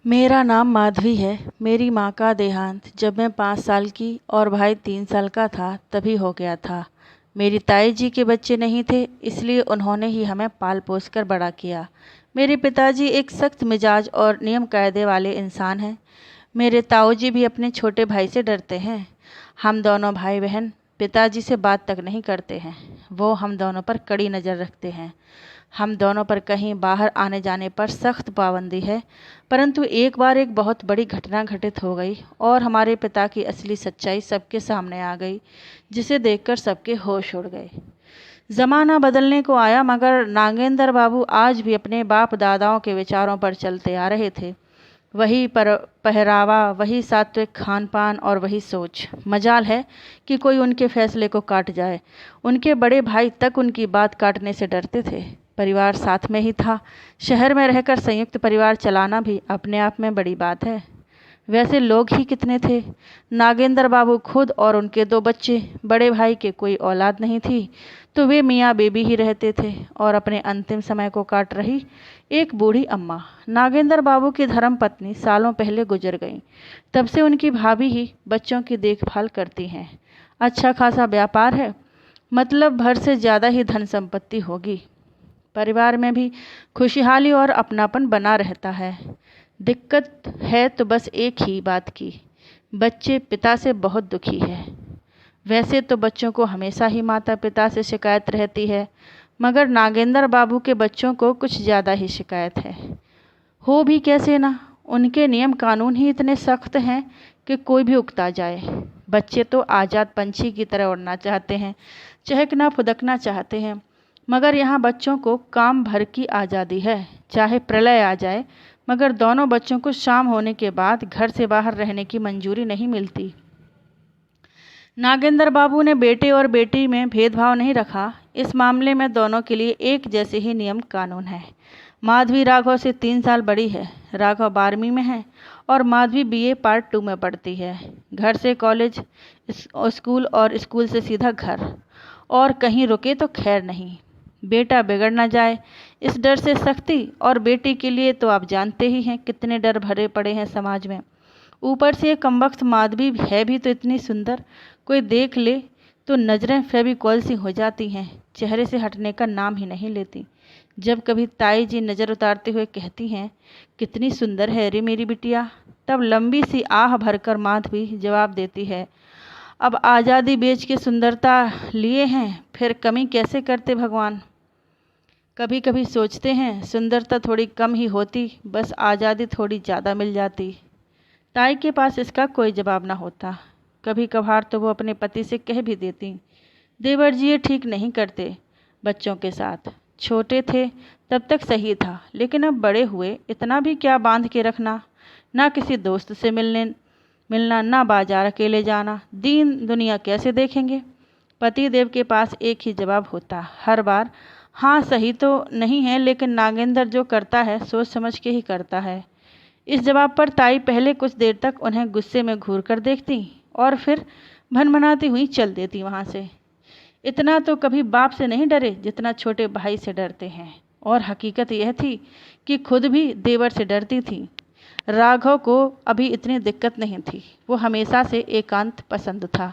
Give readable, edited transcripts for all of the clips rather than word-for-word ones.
मेरा नाम माधवी है। मेरी माँ का देहांत जब मैं 5 साल की और भाई 3 साल का था तभी हो गया था। मेरी ताई जी के बच्चे नहीं थे, इसलिए उन्होंने ही हमें पाल पोस कर बड़ा किया। मेरे पिताजी एक सख्त मिजाज और नियम कायदे वाले इंसान हैं। मेरे ताऊ जी भी अपने छोटे भाई से डरते हैं। हम दोनों भाई बहन पिताजी से बात तक नहीं करते हैं। वो हम दोनों पर कड़ी नज़र रखते हैं। हम दोनों पर कहीं बाहर आने जाने पर सख्त पाबंदी है। परंतु एक बार एक बहुत बड़ी घटना घटित हो गई और हमारे पिता की असली सच्चाई सबके सामने आ गई, जिसे देखकर सबके होश उड़ गए। ज़माना बदलने को आया, मगर नागेंद्र बाबू आज भी अपने बाप दादाओं के विचारों पर चलते आ रहे थे। वही पर पहरावा, वही सात्विक खान पान और वही सोच। मजाल है कि कोई उनके फैसले को काट जाए। उनके बड़े भाई तक उनकी बात काटने से डरते थे। परिवार साथ में ही था। शहर में रहकर संयुक्त परिवार चलाना भी अपने आप में बड़ी बात है। वैसे लोग ही कितने थे। नागेंद्र बाबू खुद और उनके 2 बच्चे। बड़े भाई के कोई औलाद नहीं थी, तो वे मियाँ बीबी ही रहते थे और अपने अंतिम समय को काट रही एक बूढ़ी अम्मा। नागेंद्र बाबू की धर्म पत्नी सालों पहले गुजर गईं। तब से उनकी भाभी ही बच्चों की देखभाल करती हैं। अच्छा खासा व्यापार है, मतलब भर से ज़्यादा ही धन संपत्ति होगी। परिवार में भी खुशहाली और अपनापन बना रहता है। दिक्कत है तो बस एक ही बात की, बच्चे पिता से बहुत दुखी है। वैसे तो बच्चों को हमेशा ही माता पिता से शिकायत रहती है, मगर नागेंद्र बाबू के बच्चों को कुछ ज़्यादा ही शिकायत है। हो भी कैसे ना, उनके नियम कानून ही इतने सख्त हैं कि कोई भी उकता जाए। बच्चे तो आज़ाद पंछी की तरह उड़ना चाहते हैं, चहकना फुदकना चाहते हैं, मगर यहाँ बच्चों को काम भर की आज़ादी है। चाहे प्रलय आ जाए, मगर दोनों बच्चों को शाम होने के बाद घर से बाहर रहने की मंजूरी नहीं मिलती। नागेंद्र बाबू ने बेटे और बेटी में भेदभाव नहीं रखा। इस मामले में दोनों के लिए एक जैसे ही नियम कानून है। माधवी राघव से 3 साल बड़ी है। राघव 12वीं में है और माधवी BA पार्ट 2 में पढ़ती है। घर से कॉलेज, स्कूल और स्कूल से सीधा घर, और कहीं रुके तो खैर नहीं। बेटा बिगड़ ना जाए, इस डर से सख्ती, और बेटी के लिए तो आप जानते ही हैं कितने डर भरे पड़े हैं समाज में। ऊपर से ये कमबख्त माधवी है भी तो इतनी सुंदर, कोई देख ले तो नज़रें फेविकॉल सी हो जाती हैं, चेहरे से हटने का नाम ही नहीं लेती। जब कभी ताई जी नज़र उतारते हुए कहती हैं, कितनी सुंदर है रे मेरी बिटिया, तब लंबी सी आह भरकर माधवी जवाब देती है, अब आज़ादी बेच के सुंदरता लिए हैं, फिर कमी कैसे करते भगवान। कभी कभी सोचते हैं सुंदरता थोड़ी कम ही होती, बस आज़ादी थोड़ी ज़्यादा मिल जाती। ताई के पास इसका कोई जवाब ना होता। कभी कभार तो वो अपने पति से कह भी देती, देवर जी ये ठीक नहीं करते बच्चों के साथ। छोटे थे तब तक सही था, लेकिन अब बड़े हुए इतना भी क्या बांध के रखना। ना किसी दोस्त से मिलना, ना बाजार अकेले जाना, दीन दुनिया कैसे देखेंगे। पति देव के पास एक ही जवाब होता हर बार, हाँ सही तो नहीं है, लेकिन नागेंद्र जो करता है सोच समझ के ही करता है। इस जवाब पर ताई पहले कुछ देर तक उन्हें गुस्से में घूर कर देखती और फिर भनभनाती हुई चल देती वहाँ से। इतना तो कभी बाप से नहीं डरे जितना छोटे भाई से डरते हैं। और हकीकत यह थी कि खुद भी देवर से डरती थी। राघव को अभी इतनी दिक्कत नहीं थी। वो हमेशा से एकांत पसंद था,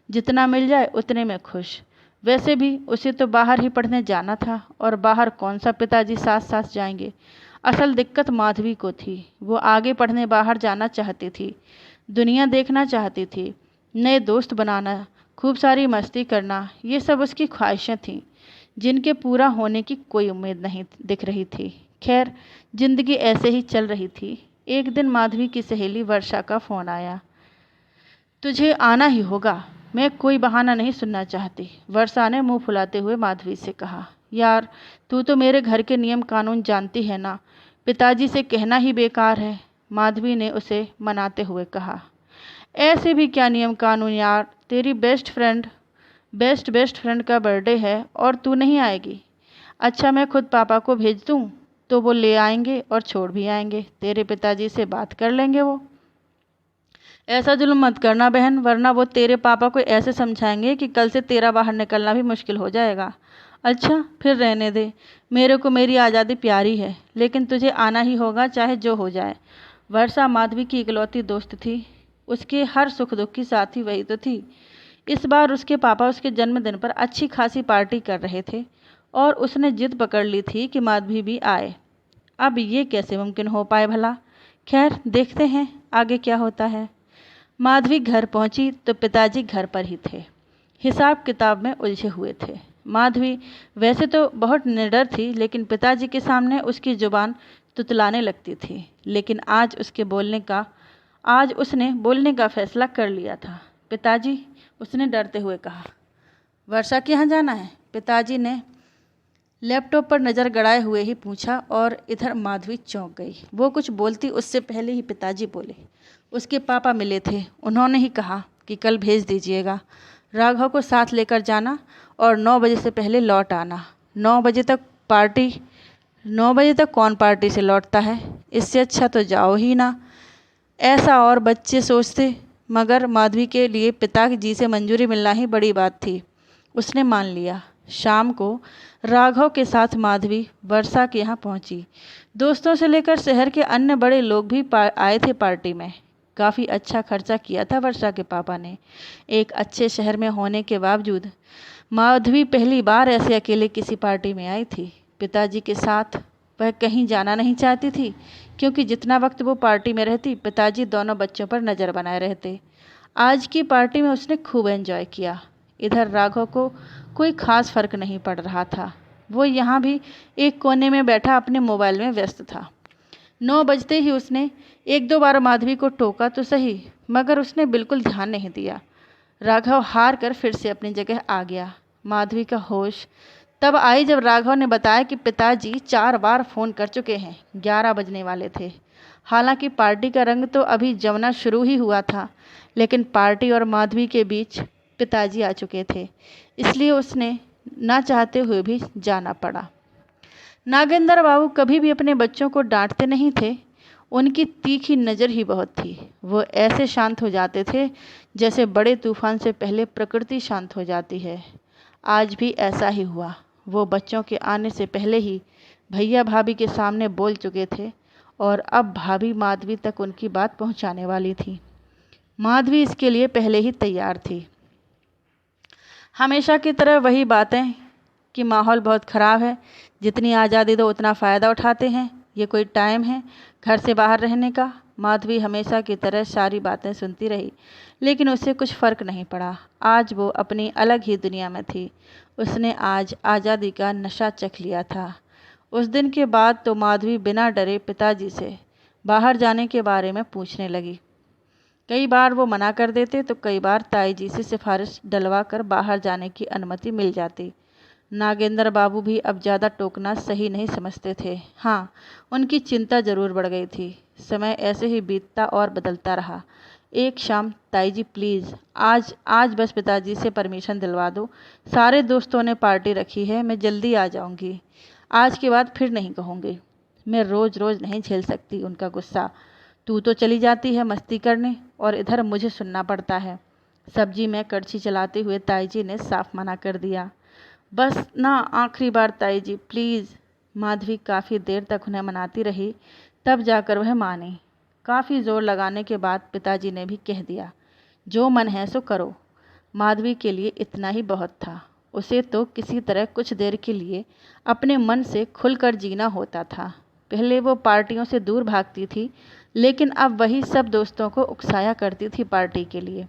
जितना मिल जाए उतने में खुश। वैसे भी उसे तो बाहर ही पढ़ने जाना था, और बाहर कौन सा पिताजी साथ साथ जाएंगे। असल दिक्कत माधवी को थी। वो आगे पढ़ने बाहर जाना चाहती थी, दुनिया देखना चाहती थी, नए दोस्त बनाना, खूब सारी मस्ती करना, ये सब उसकी ख्वाहिशें थीं, जिनके पूरा होने की कोई उम्मीद नहीं दिख रही थी। खैर, जिंदगी ऐसे ही चल रही थी। एक दिन माधवी की सहेली वर्षा का फ़ोन आया, तुझे आना ही होगा, मैं कोई बहाना नहीं सुनना चाहती। वर्षा ने मुंह फुलाते हुए माधवी से कहा, यार तू तो मेरे घर के नियम कानून जानती है ना, पिताजी से कहना ही बेकार है। माधवी ने उसे मनाते हुए कहा, ऐसे भी क्या नियम कानून यार, तेरी बेस्ट फ्रेंड का बर्थडे है और तू नहीं आएगी। अच्छा मैं खुद पापा को भेज दूँ तो वो ले आएंगे और छोड़ भी आएंगे, तेरे पिताजी से बात कर लेंगे वो। ऐसा जुल्म मत करना बहन, वरना वो तेरे पापा को ऐसे समझाएंगे कि कल से तेरा बाहर निकलना भी मुश्किल हो जाएगा। अच्छा फिर रहने दे, मेरे को मेरी आज़ादी प्यारी है, लेकिन तुझे आना ही होगा चाहे जो हो जाए। वर्षा माधवी की इकलौती दोस्त थी, उसके हर सुख दुख की साथी वही तो थी। इस बार उसके पापा उसके जन्मदिन पर अच्छी खासी पार्टी कर रहे थे और उसने जिद पकड़ ली थी कि माधवी भी आए। अब ये कैसे मुमकिन हो पाए भला? खैर, देखते हैं आगे क्या होता है। माधवी घर पहुंची तो पिताजी घर पर ही थे, हिसाब किताब में उलझे हुए थे। माधवी वैसे तो बहुत निडर थी, लेकिन पिताजी के सामने उसकी जुबान तुतलाने लगती थी। लेकिन आज उसने बोलने का फैसला कर लिया था। पिताजी, उसने डरते हुए कहा। वर्षा के यहाँ जाना है? पिताजी ने लैपटॉप पर नज़र गड़ाए हुए ही पूछा और इधर माधवी चौंक गई। वो कुछ बोलती उससे पहले ही पिताजी बोले। उसके पापा मिले थे, उन्होंने ही कहा कि कल भेज दीजिएगा। राघव को साथ लेकर जाना और 9 बजे से पहले लौट आना। 9 बजे तक कौन पार्टी से लौटता है? इससे अच्छा तो जाओ ही ना। ऐसा और बच्चे सोचते, मगर माधवी के लिए पिताजी से मंजूरी मिलना ही बड़ी बात थी। उसने मान लिया। शाम को राघव के साथ माधवी वर्षा के यहाँ पहुंची। दोस्तों से लेकर शहर के अन्य बड़े लोग भी आए थे पार्टी में। काफ़ी अच्छा खर्चा किया था वर्षा के पापा ने। एक अच्छे शहर में होने के बावजूद माधवी पहली बार ऐसे अकेले किसी पार्टी में आई थी। पिताजी के साथ वह कहीं जाना नहीं चाहती थी, क्योंकि जितना वक्त वो पार्टी में रहती, पिताजी दोनों बच्चों पर नज़र बनाए रहते। आज की पार्टी में उसने खूब एंजॉय किया। इधर राघव को कोई ख़ास फर्क नहीं पड़ रहा था। वो यहाँ भी एक कोने में बैठा अपने मोबाइल में व्यस्त था। 9 बजते ही उसने 1-2 बार माधवी को टोका तो सही, मगर उसने बिल्कुल ध्यान नहीं दिया। राघव हार कर फिर से अपनी जगह आ गया। माधवी का होश तब आई जब राघव ने बताया कि पिताजी 4 बार फ़ोन कर चुके हैं। 11 बजने वाले थे। हालांकि पार्टी का रंग तो अभी जमना शुरू ही हुआ था, लेकिन पार्टी और माधवी के बीच पिताजी आ चुके थे, इसलिए उसने ना चाहते हुए भी जाना पड़ा। नागेंद्र बाबू कभी भी अपने बच्चों को डांटते नहीं थे। उनकी तीखी नज़र ही बहुत थी। वो ऐसे शांत हो जाते थे जैसे बड़े तूफान से पहले प्रकृति शांत हो जाती है। आज भी ऐसा ही हुआ। वो बच्चों के आने से पहले ही भैया भाभी के सामने बोल चुके थे और अब भाभी माधवी तक उनकी बात पहुंचाने वाली थी। माधवी इसके लिए पहले ही तैयार थी। हमेशा की तरह वही बातें कि माहौल बहुत ख़राब है, जितनी आज़ादी दो उतना फ़ायदा उठाते हैं, ये कोई टाइम है घर से बाहर रहने का। माधवी हमेशा की तरह सारी बातें सुनती रही, लेकिन उससे कुछ फ़र्क नहीं पड़ा। आज वो अपनी अलग ही दुनिया में थी। उसने आज आज़ादी का नशा चख लिया था। उस दिन के बाद तो माधवी बिना डरे पिताजी से बाहर जाने के बारे में पूछने लगी। कई बार वो मना कर देते तो कई बार ताई जी से सिफारिश डलवा कर बाहर जाने की अनुमति मिल जाती। नागेंद्र बाबू भी अब ज़्यादा टोकना सही नहीं समझते थे। हाँ, उनकी चिंता ज़रूर बढ़ गई थी। समय ऐसे ही बीतता और बदलता रहा। एक शाम, ताई जी प्लीज़ आज बस पिताजी से परमिशन दिलवा दो। सारे दोस्तों ने पार्टी रखी है, मैं जल्दी आ जाऊंगी। आज के बाद फिर नहीं कहूँगी। मैं रोज़ रोज़ नहीं झेल सकती उनका गुस्सा। तू तो चली जाती है मस्ती करने और इधर मुझे सुनना पड़ता है। सब्जी में कड़छी चलाते हुए ताई जी ने साफ मना कर दिया। बस ना, आखिरी बार ताई जी प्लीज़। माधवी काफ़ी देर तक उन्हें मनाती रही, तब जाकर वह मानी। काफ़ी ज़ोर लगाने के बाद पिताजी ने भी कह दिया, जो मन है सो करो। माधवी के लिए इतना ही बहुत था। उसे तो किसी तरह कुछ देर के लिए अपने मन से खुलकर जीना होता था। पहले वो पार्टियों से दूर भागती थी, लेकिन अब वही सब दोस्तों को उकसाया करती थी पार्टी के लिए।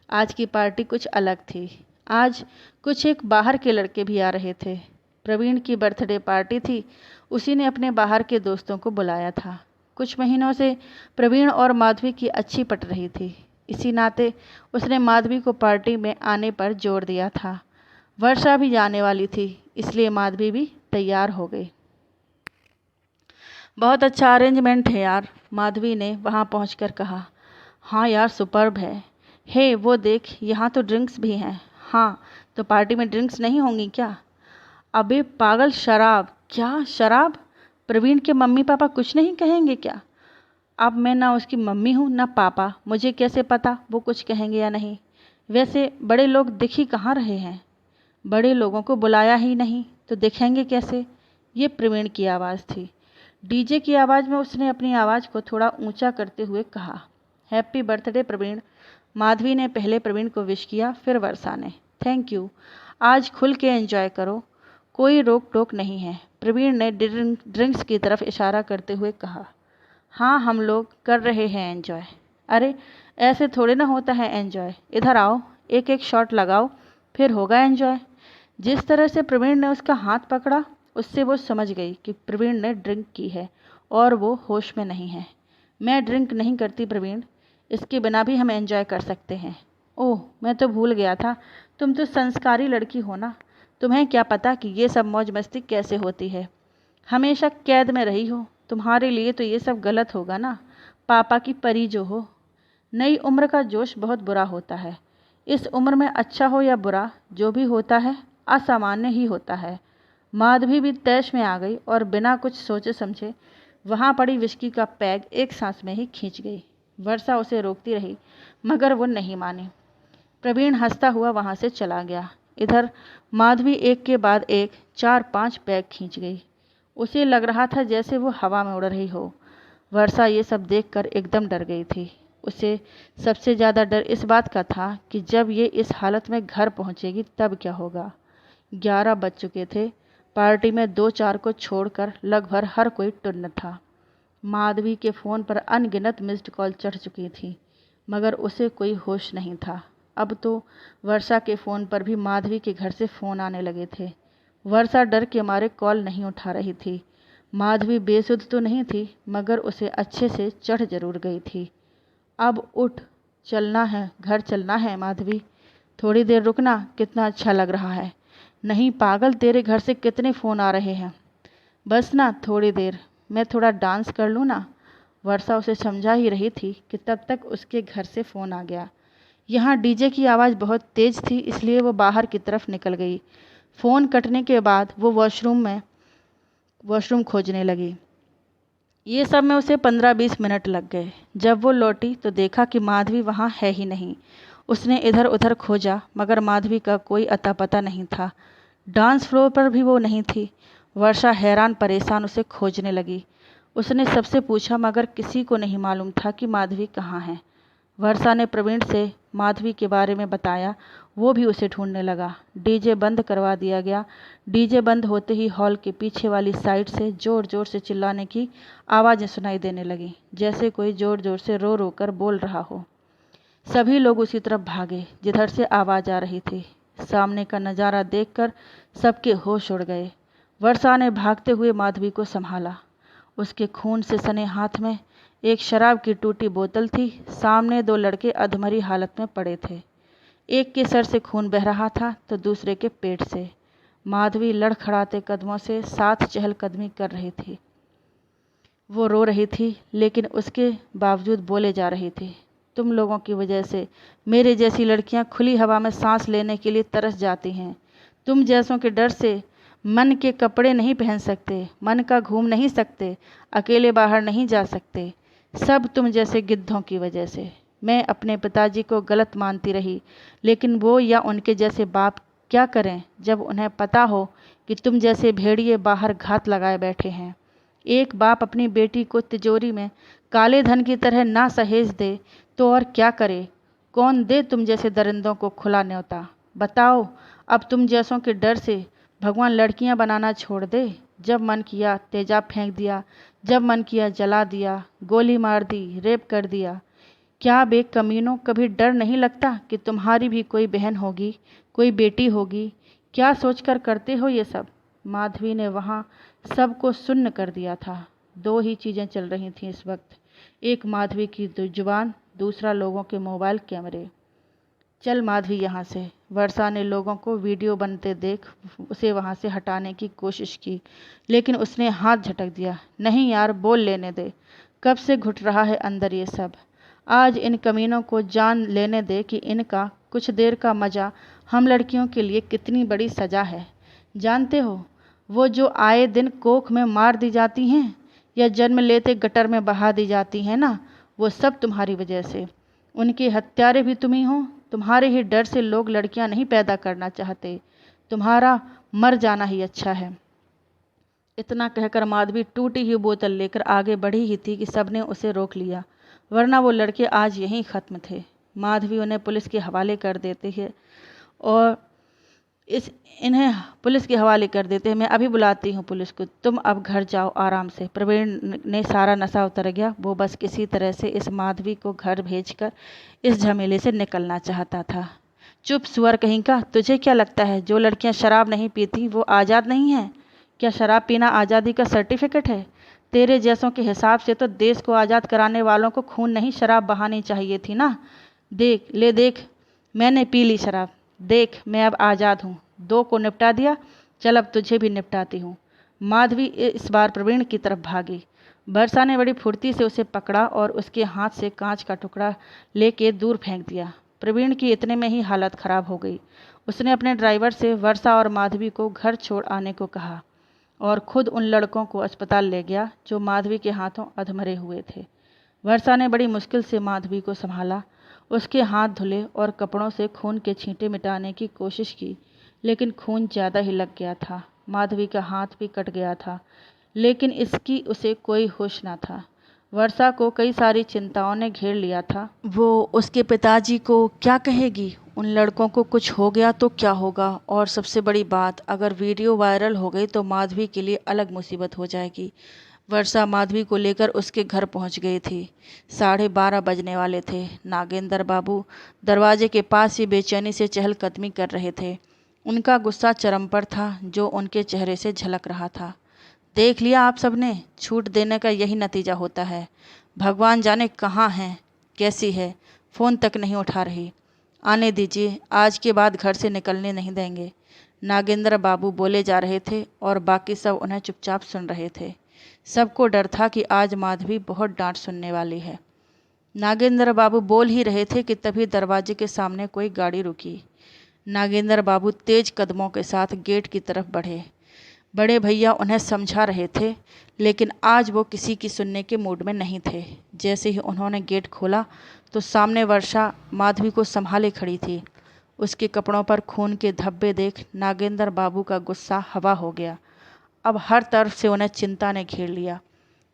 आज की पार्टी कुछ अलग थी। आज कुछ एक बाहर के लड़के भी आ रहे थे। प्रवीण की बर्थडे पार्टी थी। उसी ने अपने बाहर के दोस्तों को बुलाया था। कुछ महीनों से प्रवीण और माधवी की अच्छी पट रही थी। इसी नाते उसने माधवी को पार्टी में आने पर जोर दिया था। वर्षा भी जाने वाली थी, इसलिए माधवी भी तैयार हो गई। बहुत अच्छा अरेंजमेंट है यार, माधवी ने वहाँ पहुंचकर कहा। हाँ यार, सुपर्ब है। हे वो देख, यहाँ तो ड्रिंक्स भी हैं। हाँ, तो पार्टी में ड्रिंक्स नहीं होंगी क्या? अबे पागल, शराब? क्या शराब? प्रवीण के मम्मी पापा कुछ नहीं कहेंगे क्या? अब मैं ना उसकी मम्मी हूँ ना पापा, मुझे कैसे पता वो कुछ कहेंगे या नहीं। वैसे बड़े लोग दिख ही कहाँ रहे हैं। बड़े लोगों को बुलाया ही नहीं तो दिखेंगे कैसे? ये प्रवीण की आवाज़ थी। डीजे की आवाज़ में उसने अपनी आवाज़ को थोड़ा ऊंचा करते हुए कहा, हैप्पी बर्थडे प्रवीण। माधवी ने पहले प्रवीण को विश किया, फिर वर्षा ने। थैंक यू, आज खुल के एंजॉय करो, कोई रोक टोक नहीं है। प्रवीण ने ड्रिंक्स की तरफ इशारा करते हुए कहा। हाँ, हम लोग कर रहे हैं एंजॉय। अरे ऐसे थोड़े ना होता है एंजॉय, इधर आओ, एक एक शॉट लगाओ, फिर होगा एंजॉय। जिस तरह से प्रवीण ने उसका हाथ पकड़ा, उससे वो समझ गई कि प्रवीण ने ड्रिंक की है और वो होश में नहीं है। मैं ड्रिंक नहीं करती प्रवीण, इसके बिना भी हम एंजॉय कर सकते हैं। ओह, मैं तो भूल गया था, तुम तो संस्कारी लड़की हो ना, तुम्हें क्या पता कि ये सब मौज मस्ती कैसे होती है। हमेशा कैद में रही हो, तुम्हारे लिए तो ये सब गलत होगा ना, पापा की परी जो हो। नई उम्र का जोश बहुत बुरा होता है। इस उम्र में अच्छा हो या बुरा, जो भी होता है असामान्य ही होता है। माधवी भी तैश में आ गई और बिना कुछ सोचे समझे वहाँ पड़ी विस्की का पैग एक सांस में ही खींच गई। वर्षा उसे रोकती रही, मगर वो नहीं मानी। प्रवीण हंसता हुआ वहाँ से चला गया। इधर माधवी एक के बाद एक 4-5 पैग खींच गई। उसे लग रहा था जैसे वो हवा में उड़ रही हो। वर्षा ये सब देखकर एकदम डर गई थी। उसे सबसे ज़्यादा डर इस बात का था कि जब ये इस हालत में घर पहुँचेगी तब क्या होगा। 11 बज चुके थे। पार्टी में 2-4 को छोड़कर लगभग हर कोई टुन्न था। माधवी के फ़ोन पर अनगिनत मिस्ड कॉल चढ़ चुकी थी, मगर उसे कोई होश नहीं था। अब तो वर्षा के फ़ोन पर भी माधवी के घर से फ़ोन आने लगे थे। वर्षा डर के मारे कॉल नहीं उठा रही थी। माधवी बेसुध तो नहीं थी, मगर उसे अच्छे से चढ़ जरूर गई थी। अब उठ, चलना है, घर चलना है माधवी। थोड़ी देर रुकना, कितना अच्छा लग रहा है। नहीं पागल, तेरे घर से कितने फ़ोन आ रहे हैं। बस ना थोड़ी देर, मैं थोड़ा डांस कर लूँ ना। वर्षा उसे समझा ही रही थी कि तब तक उसके घर से फ़ोन आ गया। यहाँ डीजे की आवाज़ बहुत तेज़ थी, इसलिए वो बाहर की तरफ निकल गई। फ़ोन कटने के बाद वो वॉशरूम खोजने लगी। ये सब में उसे 15-20 मिनट लग गए। जब वो लौटी तो देखा कि माधवी वहाँ है ही नहीं। उसने इधर उधर खोजा, मगर माधवी का कोई अता पता नहीं था। डांस फ्लोर पर भी वो नहीं थी। वर्षा हैरान परेशान उसे खोजने लगी। उसने सबसे पूछा, मगर किसी को नहीं मालूम था कि माधवी कहाँ है। वर्षा ने प्रवीण से माधवी के बारे में बताया, वो भी उसे ढूंढने लगा। डीजे बंद करवा दिया गया। डीजे बंद होते ही हॉल के पीछे वाली साइड से ज़ोर ज़ोर से चिल्लाने की आवाज़ें सुनाई देने लगीं, जैसे कोई ज़ोर ज़ोर से रो रो कर बोल रहा हो। सभी लोग उसी तरफ भागे जिधर से आवाज़ आ रही थी। सामने का नज़ारा देखकर सबके होश उड़ गए। वर्षा ने भागते हुए माधवी को संभाला। उसके खून से सने हाथ में एक शराब की टूटी बोतल थी। सामने 2 लड़के अधमरी हालत में पड़े थे। एक के सर से खून बह रहा था तो दूसरे के पेट से। माधवी लड़खड़ाते कदमों से साथ चहलकदमी कर रही थी। वो रो रही थी, लेकिन उसके बावजूद बोले जा रही थी, तुम लोगों की वजह से मेरे जैसी लड़कियां खुली हवा में सांस लेने के लिए तरस जाती हैं। तुम जैसों के डर से मन के कपड़े नहीं पहन सकते, मन का घूम नहीं सकते, अकेले बाहर नहीं जा सकते। सब तुम जैसे गिद्धों की वजह से। मैं अपने पिताजी को गलत मानती रही, लेकिन वो या उनके जैसे बाप क्या करें जब उन्हें पता हो कि तुम जैसे भेड़िए बाहर घात लगाए बैठे हैं। एक बाप अपनी बेटी को तिजोरी में काले धन की तरह ना सहेज दे तो और क्या करे। कौन दे तुम जैसे दरिंदों को खुला न्योता। बताओ, अब तुम जैसों के डर से भगवान लड़कियां बनाना छोड़ दे। जब मन किया तेजाब फेंक दिया, जब मन किया जला दिया, गोली मार दी, रेप कर दिया। क्या बेकमीनों, कभी डर नहीं लगता कि तुम्हारी भी कोई बहन होगी, कोई बेटी होगी। क्या सोचकर करते हो ये सब। माधवी ने वहाँ सबको सुन्न कर दिया था। 2 ही चीज़ें चल रही थीं इस वक्त, एक माधवी की जुबान, दूसरा लोगों के मोबाइल कैमरे। चल माधवी यहाँ से। वर्षा ने लोगों को वीडियो बनते देख उसे वहाँ से हटाने की कोशिश की, लेकिन उसने हाथ झटक दिया। नहीं यार, बोल लेने दे, कब से घुट रहा है अंदर ये सब। आज इन कमीनों को जान लेने दे कि इनका कुछ देर का मज़ा हम लड़कियों के लिए कितनी बड़ी सज़ा है। जानते हो, वो जो आए दिन कोख में मार दी जाती हैं या जन्म लेते गटर में बहा दी जाती हैं ना, वो सब तुम्हारी वजह से। उनके हत्यारे भी तुम ही हो। तुम्हारे ही डर से लोग लड़कियां नहीं पैदा करना चाहते। तुम्हारा मर जाना ही अच्छा है। इतना कहकर माधवी टूटी हुई बोतल लेकर आगे बढ़ी ही थी कि सबने उसे रोक लिया, वरना वो लड़के आज यहीं ख़त्म थे। माधवी उन्हें पुलिस के हवाले कर देती है और इन्हें पुलिस के हवाले कर देते हैं। मैं अभी बुलाती हूँ पुलिस को, तुम अब घर जाओ आराम से। प्रवीण ने सारा नशा उतर गया। वो बस किसी तरह से इस माधवी को घर भेजकर इस झमेले से निकलना चाहता था। चुप सुअर कहीं का, तुझे क्या लगता है जो लड़कियां शराब नहीं पीती वो आज़ाद नहीं हैं? क्या शराब पीना आज़ादी का सर्टिफिकेट है? तेरे जैसों के हिसाब से तो देश को आज़ाद कराने वालों को खून नहीं शराब बहानी चाहिए थी ना। देख ले देख, मैंने पी ली शराब, देख मैं अब आज़ाद हूँ। 2 को निपटा दिया, चल अब तुझे भी निपटाती हूँ। माधवी इस बार प्रवीण की तरफ भागी। वर्षा ने बड़ी फुर्ती से उसे पकड़ा और उसके हाथ से कांच का टुकड़ा लेके दूर फेंक दिया। प्रवीण की इतने में ही हालत खराब हो गई। उसने अपने ड्राइवर से वर्षा और माधवी को घर छोड़ आने को कहा और खुद उन लड़कों को अस्पताल ले गया जो माधवी के हाथों अधमरे हुए थे। वर्षा ने बड़ी मुश्किल से माधवी को संभाला, उसके हाथ धुले और कपड़ों से खून के छींटे मिटाने की कोशिश की, लेकिन खून ज़्यादा ही लग गया था। माधवी का हाथ भी कट गया था, लेकिन इसकी उसे कोई होश न था। वर्षा को कई सारी चिंताओं ने घेर लिया था। वो उसके पिताजी को क्या कहेगी? उन लड़कों को कुछ हो गया तो क्या होगा? और सबसे बड़ी बात, अगर वीडियो वायरल हो गई तो माधवी के लिए अलग मुसीबत हो जाएगी। वर्षा माधवी को लेकर उसके घर पहुंच गई थी। 12:30 बजने वाले थे। नागेंद्र बाबू दरवाजे के पास ही बेचैनी से चहलकदमी कर रहे थे। उनका गुस्सा चरम पर था, जो उनके चेहरे से झलक रहा था। देख लिया आप सबने, छूट देने का यही नतीजा होता है। भगवान जाने कहाँ हैं, कैसी है, फ़ोन तक नहीं उठा रही। आने दीजिए, आज के बाद घर से निकलने नहीं देंगे। नागेंद्र बाबू बोले जा रहे थे और बाकी सब उन्हें चुपचाप सुन रहे थे। सबको डर था कि आज माधवी बहुत डांट सुनने वाली है। नागेंद्र बाबू बोल ही रहे थे कि तभी दरवाजे के सामने कोई गाड़ी रुकी। नागेंद्र बाबू तेज कदमों के साथ गेट की तरफ बढ़े। बड़े भैया उन्हें समझा रहे थे, लेकिन आज वो किसी की सुनने के मूड में नहीं थे। जैसे ही उन्होंने गेट खोला तो सामने वर्षा माधवी को संभाले खड़ी थी। उसके कपड़ों पर खून के धब्बे देख नागेंद्र बाबू का गुस्सा हवा हो गया। अब हर तरफ से उन्हें चिंता ने घेर लिया।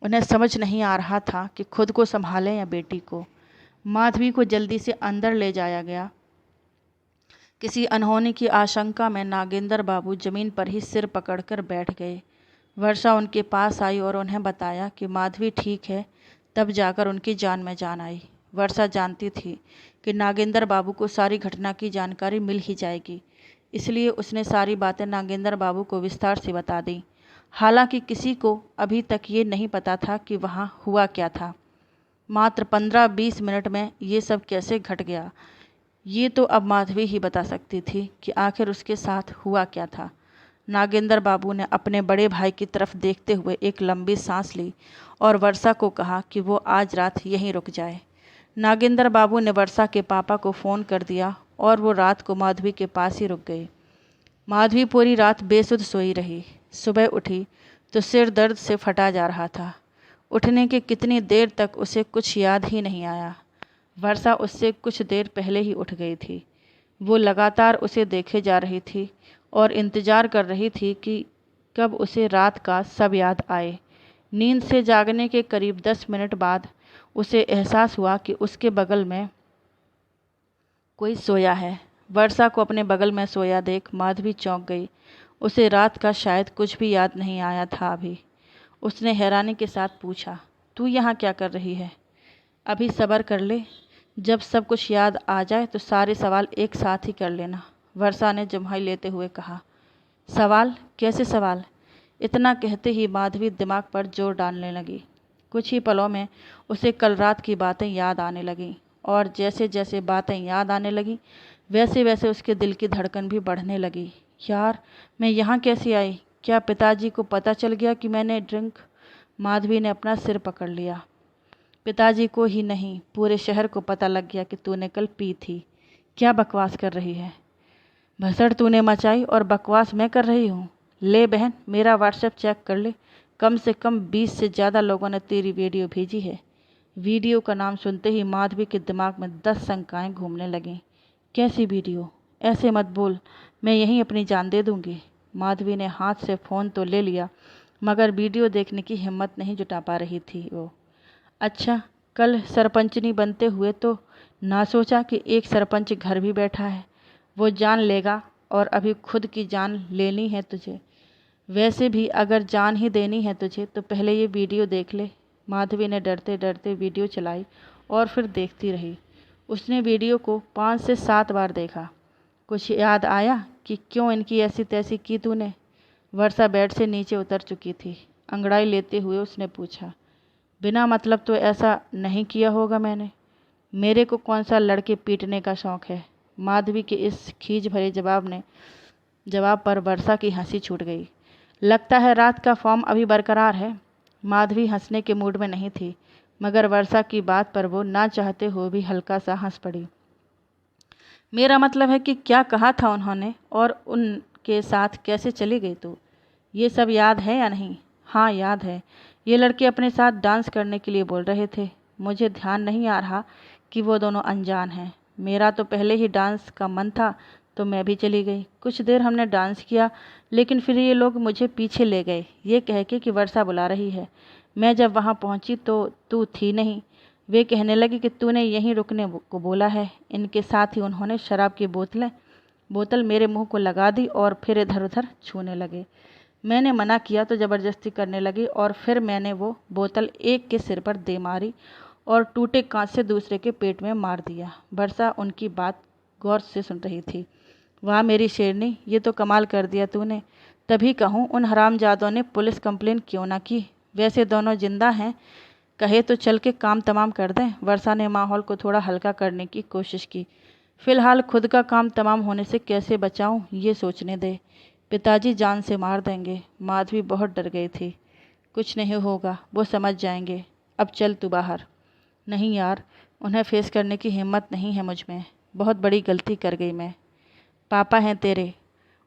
उन्हें समझ नहीं आ रहा था कि खुद को संभालें या बेटी को। माधवी को जल्दी से अंदर ले जाया गया। किसी अनहोनी की आशंका में नागेंद्र बाबू जमीन पर ही सिर पकड़कर बैठ गए। वर्षा उनके पास आई और उन्हें बताया कि माधवी ठीक है, तब जाकर उनकी जान में जान आई। वर्षा जानती थी कि नागेंद्र बाबू को सारी घटना की जानकारी मिल ही जाएगी, इसलिए उसने सारी बातें नागेंद्र बाबू को विस्तार से बता दी। हालांकि किसी को अभी तक ये नहीं पता था कि वहाँ हुआ क्या था। मात्र 15-20 मिनट में ये सब कैसे घट गया, ये तो अब माधवी ही बता सकती थी कि आखिर उसके साथ हुआ क्या था। नागेंद्र बाबू ने अपने बड़े भाई की तरफ देखते हुए एक लंबी सांस ली और वर्षा को कहा कि वो आज रात यहीं रुक जाए। नागेंद्र बाबू ने वर्षा के पापा को फ़ोन कर दिया और वो रात को माधवी के पास ही रुक गई। माधवी पूरी रात बेसुध सोई रही। सुबह उठी तो सिर दर्द से फटा जा रहा था। उठने के कितनी देर तक उसे कुछ याद ही नहीं आया। वर्षा उससे कुछ देर पहले ही उठ गई थी। वो लगातार उसे देखे जा रही थी और इंतज़ार कर रही थी कि कब उसे रात का सब याद आए। नींद से जागने के करीब 10 मिनट बाद उसे एहसास हुआ कि उसके बगल में कोई सोया है। वर्षा को अपने बगल में सोया देख माधवी चौंक गई। उसे रात का शायद कुछ भी याद नहीं आया था अभी। उसने हैरानी के साथ पूछा, तू यहाँ क्या कर रही है? अभी सब्र कर ले, जब सब कुछ याद आ जाए तो सारे सवाल एक साथ ही कर लेना, वर्षा ने जम्हाई लेते हुए कहा। सवाल? कैसे सवाल? इतना कहते ही माधवी दिमाग पर जोर डालने लगी। कुछ ही पलों में उसे कल रात की बातें याद आने लगीं और जैसे जैसे बातें याद आने लगीं वैसे वैसे उसके दिल की धड़कन भी बढ़ने लगी। यार, मैं यहाँ कैसे आई? क्या पिताजी को पता चल गया कि मैंने ड्रिंक? माधवी ने अपना सिर पकड़ लिया। पिताजी को ही नहीं, पूरे शहर को पता लग गया कि तूने कल पी थी। क्या बकवास कर रही है? भसड़ तूने मचाई और बकवास मैं कर रही हूँ? ले बहन, मेरा व्हाट्सएप चेक कर ले, कम से कम 20 से ज़्यादा लोगों ने तेरी वीडियो भेजी है। वीडियो का नाम सुनते ही माधवी के दिमाग में 10 शंकाएँ घूमने लगीं। कैसी वीडियो? ऐसे मत बोल, मैं यहीं अपनी जान दे दूँगी। माधवी ने हाथ से फ़ोन तो ले लिया, मगर वीडियो देखने की हिम्मत नहीं जुटा पा रही थी वो। अच्छा, कल सरपंचनी बनते हुए तो ना सोचा कि एक सरपंच घर भी बैठा है, वो जान लेगा और अभी खुद की जान लेनी है तुझे। वैसे भी अगर जान ही देनी है तुझे तो पहले ये वीडियो देख ले। माधवी ने डरते डरते वीडियो चलाई और फिर देखती रही। उसने वीडियो को 5 से 7 बार देखा। कुछ याद आया कि क्यों इनकी ऐसी तैसी की तूने? वर्षा बेड से नीचे उतर चुकी थी। अंगड़ाई लेते हुए उसने पूछा, बिना मतलब तो ऐसा नहीं किया होगा मैंने। मेरे को कौन सा लड़के पीटने का शौक है? माधवी के इस खीज भरे जवाब पर वर्षा की हंसी छूट गई। लगता है रात का फॉर्म अभी बरकरार है। माधवी हंसने के मूड में नहीं थी, मगर वर्षा की बात पर वो ना चाहते हुए भी हल्का सा हंस पड़ी। मेरा मतलब है कि क्या कहा था उन्होंने और उनके साथ कैसे चली गई तू? ये सब याद है या नहीं? हाँ याद है। ये लड़के अपने साथ डांस करने के लिए बोल रहे थे। मुझे ध्यान नहीं आ रहा कि वो दोनों अनजान हैं। मेरा तो पहले ही डांस का मन था तो मैं भी चली गई। कुछ देर हमने डांस किया, लेकिन फिर ये लोग मुझे पीछे ले गए ये कह के कि वर्षा बुला रही है। मैं जब वहाँ पहुँची तो तू थी नहीं। वे कहने लगे कि तूने यहीं रुकने को बोला है। इनके साथ ही उन्होंने शराब की बोतल मेरे मुंह को लगा दी और फिर इधर उधर छूने लगे। मैंने मना किया तो ज़बरदस्ती करने लगे और फिर मैंने वो बोतल एक के सिर पर दे मारी और टूटे कांच से दूसरे के पेट में मार दिया। वर्षा उनकी बात गौर से सुन रही थी। वाह मेरी शेरनी, ये तो कमाल कर दिया तूने। तभी कहूँ उन हरामजादों ने पुलिस कंप्लेन क्यों ना की? वैसे दोनों जिंदा हैं, कहे तो चल के काम तमाम कर दें। वर्षा ने माहौल को थोड़ा हल्का करने की कोशिश की। फिलहाल खुद का काम तमाम होने से कैसे बचाऊं ये सोचने दे। पिताजी जान से मार देंगे। माधवी बहुत डर गई थी। कुछ नहीं होगा, वो समझ जाएंगे। अब चल तू बाहर। नहीं यार, उन्हें फेस करने की हिम्मत नहीं है मुझ में। बहुत बड़ी गलती कर गई मैं। पापा हैं तेरे,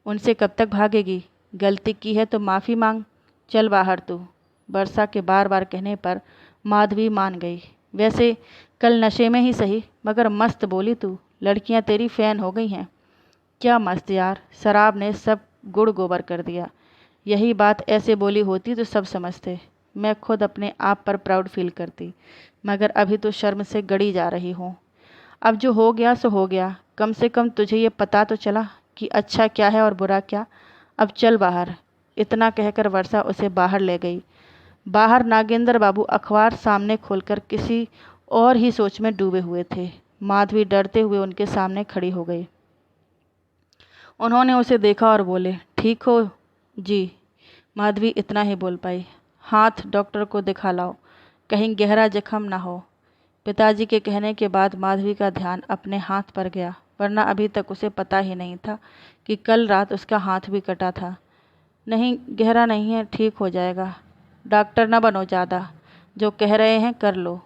उनसे कब तक भागेगी? गलती की है तो माफ़ी मांग। चल बाहर तू। वर्षा के बार बार कहने पर माधवी मान गई। वैसे कल नशे में ही सही, मगर मस्त बोली तू। लड़कियां तेरी फ़ैन हो गई हैं। क्या मस्त यार, शराब ने सब गुड़ गोबर कर दिया। यही बात ऐसे बोली होती तो सब समझते। मैं खुद अपने आप पर प्राउड फील करती, मगर अभी तो शर्म से गड़ी जा रही हूँ। अब जो हो गया सो हो गया। कम से कम तुझे ये पता तो चला कि अच्छा क्या है और बुरा क्या। अब चल बाहर। इतना कहकर वर्षा उसे बाहर ले गई। बाहर नागेंद्र बाबू अखबार सामने खोलकर किसी और ही सोच में डूबे हुए थे। माधवी डरते हुए उनके सामने खड़ी हो गई। उन्होंने उसे देखा और बोले, ठीक हो जी? माधवी इतना ही बोल पाई। हाथ डॉक्टर को दिखा लाओ, कहीं गहरा जख्म ना हो। पिताजी के कहने के बाद माधवी का ध्यान अपने हाथ पर गया, वरना अभी तक उसे पता ही नहीं था कि कल रात उसका हाथ भी कटा था। नहीं, गहरा नहीं है, ठीक हो जाएगा। डॉक्टर न बनो ज़्यादा, जो कह रहे हैं कर लो,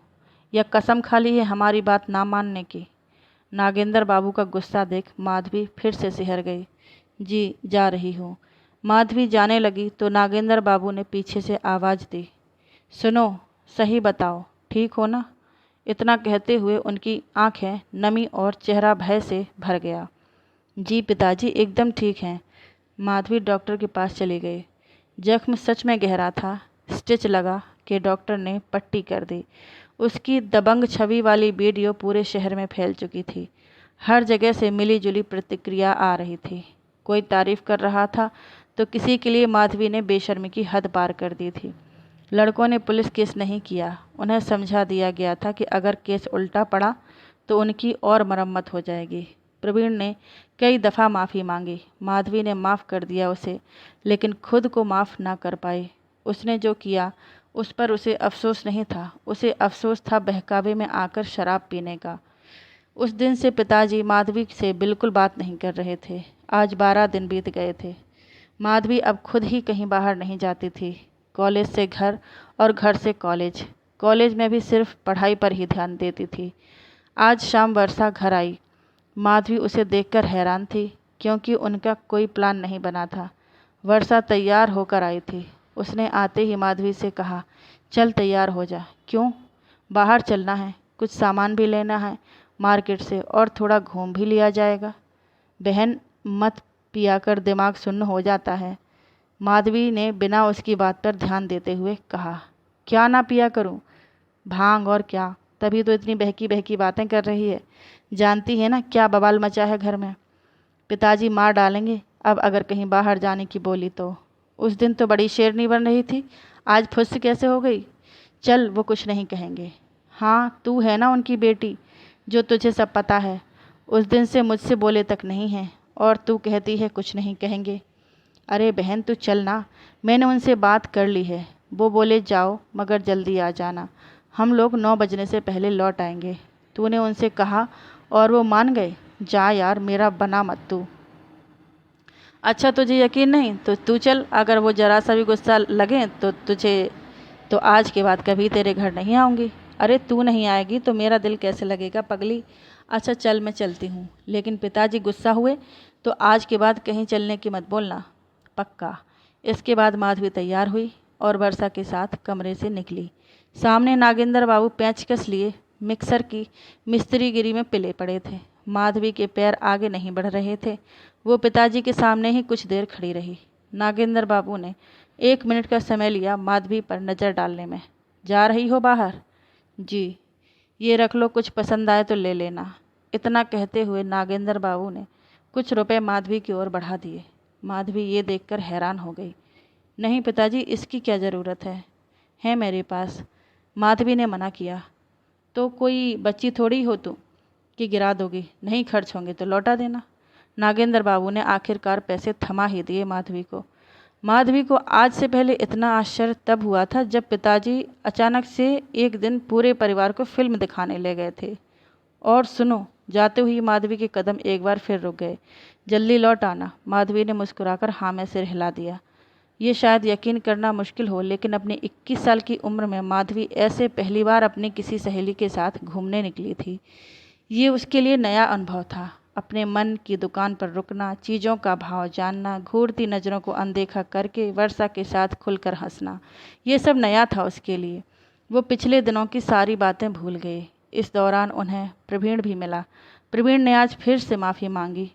या कसम खा ली है हमारी बात ना मानने की। नागेंद्र बाबू का गुस्सा देख माधवी फिर से सिहर गई। जी, जा रही हूँ। माधवी जाने लगी तो नागेंद्र बाबू ने पीछे से आवाज़ दी, सुनो, सही बताओ, ठीक हो ना? इतना कहते हुए उनकी आंखें नमी और चेहरा भय से भर गया। जी पिताजी, एकदम ठीक हैं। माधवी डॉक्टर के पास चली गई। जख्म सच में गहरा था। स्टिच लगा कि डॉक्टर ने पट्टी कर दी। उसकी दबंग छवि वाली वीडियो पूरे शहर में फैल चुकी थी। हर जगह से मिली जुली प्रतिक्रिया आ रही थी। कोई तारीफ कर रहा था तो किसी के लिए माधवी ने बेशर्मी की हद पार कर दी थी। लड़कों ने पुलिस केस नहीं किया। उन्हें समझा दिया गया था कि अगर केस उल्टा पड़ा तो उनकी और मरम्मत हो जाएगी। प्रवीण ने कई दफ़ा माफ़ी मांगी। माधवी ने माफ़ कर दिया उसे, लेकिन खुद को माफ़ ना कर पाई। उसने जो किया उस पर उसे अफसोस नहीं था। उसे अफसोस था बहकावे में आकर शराब पीने का। उस दिन से पिताजी माधवी से बिल्कुल बात नहीं कर रहे थे। आज 12 दिन बीत गए थे। माधवी अब खुद ही कहीं बाहर नहीं जाती थी। कॉलेज से घर और घर से कॉलेज। कॉलेज में भी सिर्फ पढ़ाई पर ही ध्यान देती थी। आज शाम वर्षा घर आई। माधवी उसे देखकर हैरान थी, क्योंकि उनका कोई प्लान नहीं बना था। वर्षा तैयार होकर आई थी। उसने आते ही माधवी से कहा, चल तैयार हो जा। क्यों? बाहर चलना है, कुछ सामान भी लेना है मार्केट से, और थोड़ा घूम भी लिया जाएगा। बहन, मत पिया कर दिमाग सुन्न हो जाता है। माधवी ने बिना उसकी बात पर ध्यान देते हुए कहा, क्या ना पिया करूं? भांग और क्या, तभी तो इतनी बहकी बहकी बातें कर रही है। जानती है ना क्या बवाल मचा है घर में। पिताजी मार डालेंगे अब अगर कहीं बाहर जाने की बोली तो। उस दिन तो बड़ी शेरनी बन रही थी, आज फुस्स कैसे हो गई? चल, वो कुछ नहीं कहेंगे। हाँ, तू है ना उनकी बेटी, जो तुझे सब पता है। उस दिन से मुझसे बोले तक नहीं है और तू कहती है कुछ नहीं कहेंगे। अरे बहन तू चल ना, मैंने उनसे बात कर ली है। वो बोले जाओ मगर जल्दी आ जाना, हम लोग 9 बजने से पहले लौट आएंगे। तूने उनसे कहा और वो मान गए? जा यार, मेरा बना मत तू। अच्छा तुझे यकीन नहीं तो तू चल, अगर वो जरा सा भी गुस्सा लगे तो आज के बाद कभी तेरे घर नहीं आऊँगी। अरे तू नहीं आएगी तो मेरा दिल कैसे लगेगा पगली। अच्छा चल मैं चलती हूँ, लेकिन पिताजी गुस्सा हुए तो आज के बाद कहीं चलने की मत बोलना। पक्का। इसके बाद माधवी तैयार हुई और वर्षा के साथ कमरे से निकली। सामने नागेंद्र बाबू पेंचकस लिए मिक्सर की मिस्त्रीगिरी में पिले पड़े थे। माधवी के पैर आगे नहीं बढ़ रहे थे। वो पिताजी के सामने ही कुछ देर खड़ी रही। नागेंद्र बाबू ने 1 मिनट का समय लिया माधवी पर नज़र डालने में। जा रही हो बाहर? जी। ये रख लो, कुछ पसंद आए तो ले लेना। इतना कहते हुए नागेंद्र बाबू ने कुछ रुपए माधवी की ओर बढ़ा दिए। माधवी ये देखकर हैरान हो गई। नहीं पिताजी, इसकी क्या ज़रूरत है मेरे पास। माधवी ने मना किया। तो कोई बच्ची थोड़ी हो तू कि गिरा दोगी, नहीं खर्च होंगे तो लौटा देना। नागेंद्र बाबू ने आखिरकार पैसे थमा ही दिए माधवी को। माधवी को आज से पहले इतना आश्चर्य तब हुआ था जब पिताजी अचानक से एक दिन पूरे परिवार को फिल्म दिखाने ले गए थे। और सुनो, जाते हुए माधवी के कदम एक बार फिर रुक गए। जल्दी लौट आना। माधवी ने मुस्कुराकर हाँ में सिर हिला दिया। ये शायद यकीन करना मुश्किल हो, लेकिन अपनी 21 साल की उम्र में माधवी ऐसे पहली बार अपनी किसी सहेली के साथ घूमने निकली थी। ये उसके लिए नया अनुभव था। अपने मन की दुकान पर रुकना, चीज़ों का भाव जानना, घूरती नज़रों को अनदेखा करके वर्षा के साथ खुलकर हंसना, ये सब नया था उसके लिए। वो पिछले दिनों की सारी बातें भूल गए। इस दौरान उन्हें प्रवीण भी मिला। प्रवीण ने आज फिर से माफ़ी मांगी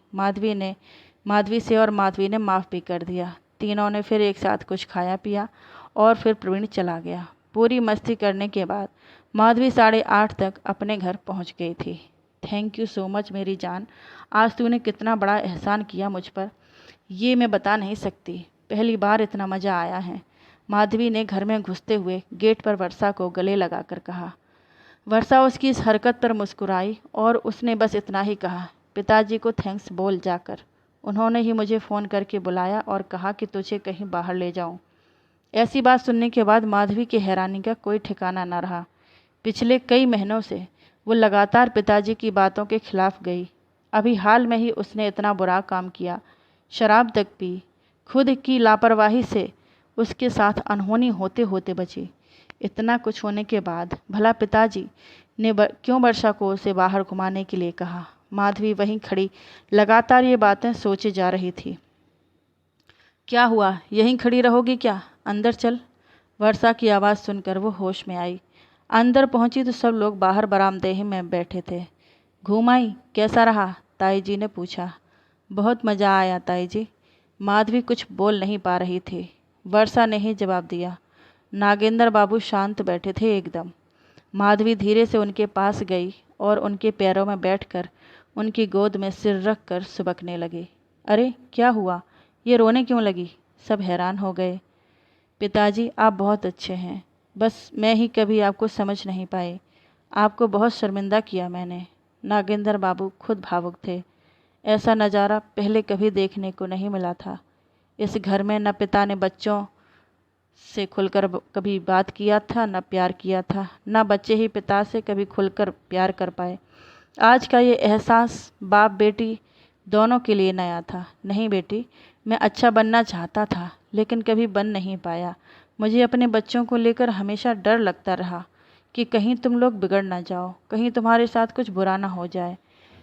माधवी से और माधवी ने माफ़ भी कर दिया। तीनों ने फिर एक साथ कुछ खाया पिया और फिर प्रवीण चला गया। पूरी मस्ती करने के बाद माधवी 8:30 तक अपने घर पहुंच गई थी। थैंक यू सो मच मेरी जान, आज तूने कितना बड़ा एहसान किया मुझ पर, ये मैं बता नहीं सकती। पहली बार इतना मज़ा आया है। माधवी ने घर में घुसते हुए गेट पर वर्षा को गले लगाकर कहा। वर्षा उसकी इस हरकत पर मुस्कुराई और उसने बस इतना ही कहा, पिताजी को थैंक्स बोल जाकर। उन्होंने ही मुझे फ़ोन करके बुलाया और कहा कि तुझे कहीं बाहर ले जाऊं। ऐसी बात सुनने के बाद माधवी की हैरानी का कोई ठिकाना न रहा। पिछले कई महीनों से वो लगातार पिताजी की बातों के खिलाफ गई। अभी हाल में ही उसने इतना बुरा काम किया, शराब तक पी, खुद की लापरवाही से उसके साथ अनहोनी होते होते बची। इतना कुछ होने के बाद भला पिताजी ने क्यों वर्षा को उसे बाहर घुमाने के लिए कहा? माधवी वहीं खड़ी लगातार ये बातें सोचे जा रही थी। क्या हुआ, यहीं खड़ी रहोगी क्या? अंदर चल। वर्षा की आवाज़ सुनकर वो होश में आई। अंदर पहुंची तो सब लोग बाहर बरामदे में बैठे थे। घूम आई, कैसा रहा? ताई जी ने पूछा। बहुत मज़ा आया ताई जी। माधवी कुछ बोल नहीं पा रही थी। वर्षा ने ही जवाब दिया। नागेंद्र बाबू शांत बैठे थे एकदम। माधवी धीरे से उनके पास गई और उनके पैरों में बैठकर उनकी गोद में सिर रख कर सुबकने लगी। अरे क्या हुआ, ये रोने क्यों लगी? सब हैरान हो गए। पिताजी आप बहुत अच्छे हैं, बस मैं ही कभी आपको समझ नहीं पाई। आपको बहुत शर्मिंदा किया मैंने। नागेंद्र बाबू खुद भावुक थे। ऐसा नज़ारा पहले कभी देखने को नहीं मिला था। इस घर में न पिता ने बच्चों से खुलकर कभी बात किया था, न प्यार किया था, न बच्चे ही पिता से कभी खुलकर प्यार कर पाए। आज का ये एहसास बाप बेटी दोनों के लिए नया था। नहीं बेटी, मैं अच्छा बनना चाहता था लेकिन कभी बन नहीं पाया। मुझे अपने बच्चों को लेकर हमेशा डर लगता रहा कि कहीं तुम लोग बिगड़ ना जाओ, कहीं तुम्हारे साथ कुछ बुरा ना हो जाए।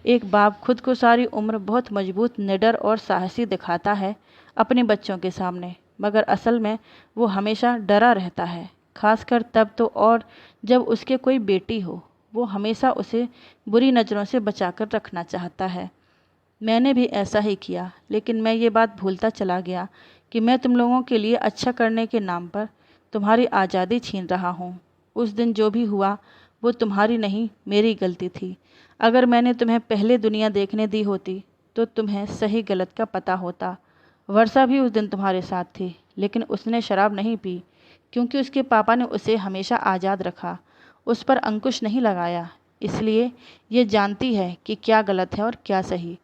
एक बाप खुद को सारी उम्र बहुत मजबूत, निडर और साहसी दिखाता है अपने बच्चों के सामने, मगर असल में वो हमेशा डरा रहता है। खासकर तब तो और जब उसके कोई बेटी हो, वो हमेशा उसे बुरी नज़रों से बचाकर रखना चाहता है। मैंने भी ऐसा ही किया, लेकिन मैं ये बात भूलता चला गया कि कि मैं तुम लोगों के लिए अच्छा करने के नाम पर तुम्हारी आज़ादी छीन रहा हूँ। उस दिन जो भी हुआ वो तुम्हारी नहीं, मेरी गलती थी। अगर मैंने तुम्हें पहले दुनिया देखने दी होती तो तुम्हें सही गलत का पता होता। वर्षा भी उस दिन तुम्हारे साथ थी, लेकिन उसने शराब नहीं पी क्योंकि उसके पापा ने उसे हमेशा आज़ाद रखा, उस पर अंकुश नहीं लगाया। इसलिए ये जानती है कि क्या गलत है और क्या सही।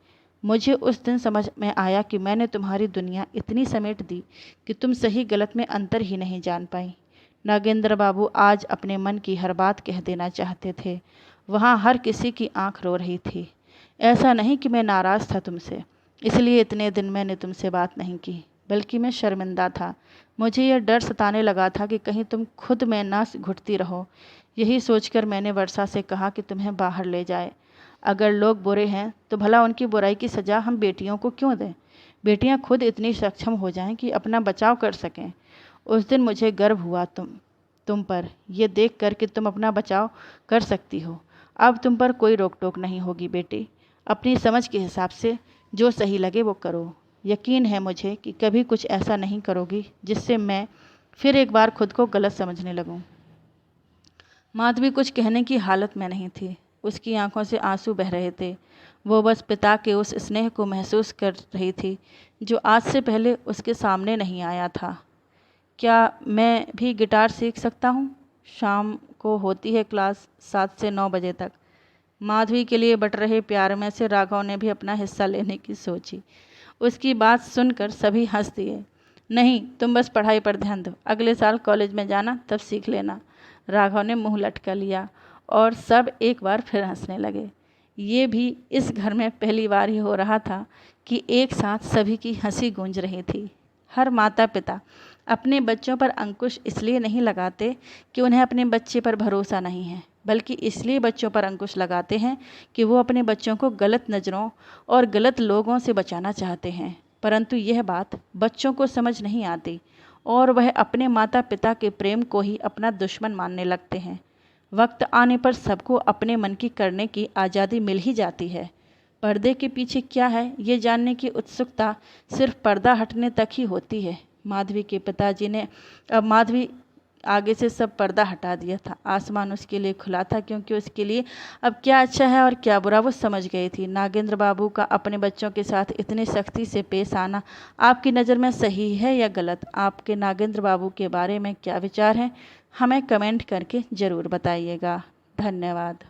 मुझे उस दिन समझ में आया कि मैंने तुम्हारी दुनिया इतनी समेट दी कि तुम सही गलत में अंतर ही नहीं जान पाई। नागेंद्र बाबू आज अपने मन की हर बात कह देना चाहते थे। वहाँ हर किसी की आंख रो रही थी। ऐसा नहीं कि मैं नाराज़ था तुमसे, इसलिए इतने दिन मैंने तुमसे बात नहीं की, बल्कि मैं शर्मिंदा था। मुझे यह डर सताने लगा था कि कहीं तुम खुद में ना घुटती रहो। यही सोचकर मैंने वर्षा से कहा कि तुम्हें बाहर ले जाए। अगर लोग बुरे हैं तो भला उनकी बुराई की सज़ा हम बेटियों को क्यों दें? बेटियां खुद इतनी सक्षम हो जाएं कि अपना बचाव कर सकें। उस दिन मुझे गर्व हुआ तुम पर, यह देख कर कि तुम अपना बचाव कर सकती हो। अब तुम पर कोई रोक टोक नहीं होगी बेटी। अपनी समझ के हिसाब से जो सही लगे वो करो। यकीन है मुझे कि कभी कुछ ऐसा नहीं करोगी जिससे मैं फिर एक बार खुद को गलत समझने लगूं। माधवी कुछ कहने की हालत में नहीं थी। उसकी आंखों से आंसू बह रहे थे। वो बस पिता के उस स्नेह को महसूस कर रही थी जो आज से पहले उसके सामने नहीं आया था। क्या मैं भी गिटार सीख सकता हूँ? शाम को होती है क्लास 7 से 9 बजे तक। माधवी के लिए बट रहे प्यार में से राघव ने भी अपना हिस्सा लेने की सोची। उसकी बात सुनकर सभी हंस दिए। नहीं, तुम बस पढ़ाई पर ध्यान दो, अगले साल कॉलेज में जाना, तब सीख लेना। राघव ने मुंह लटका लिया और सब एक बार फिर हंसने लगे। ये भी इस घर में पहली बार ही हो रहा था कि एक साथ सभी की हंसी गूंज रही थी। हर माता पिता अपने बच्चों पर अंकुश इसलिए नहीं लगाते कि उन्हें अपने बच्चे पर भरोसा नहीं है, बल्कि इसलिए बच्चों पर अंकुश लगाते हैं कि वो अपने बच्चों को गलत नज़रों और गलत लोगों से बचाना चाहते हैं। परंतु यह बात बच्चों को समझ नहीं आती और वह अपने माता पिता के प्रेम को ही अपना दुश्मन मानने लगते हैं। वक्त आने पर सबको अपने मन की करने की आज़ादी मिल ही जाती है। पर्दे के पीछे क्या है ये जानने की उत्सुकता सिर्फ पर्दा हटने तक ही होती है। माधवी के पिताजी ने अब माधवी आगे से सब पर्दा हटा दिया था। आसमान उसके लिए खुला था, क्योंकि उसके लिए अब क्या अच्छा है और क्या बुरा वो समझ गई थी। नागेंद्र बाबू का अपने बच्चों के साथ इतनी सख्ती से पेश आना आपकी नज़र में सही है या गलत? आपके नागेंद्र बाबू के बारे में क्या विचार हैं? हमें कमेंट करके ज़रूर बताइएगा। धन्यवाद।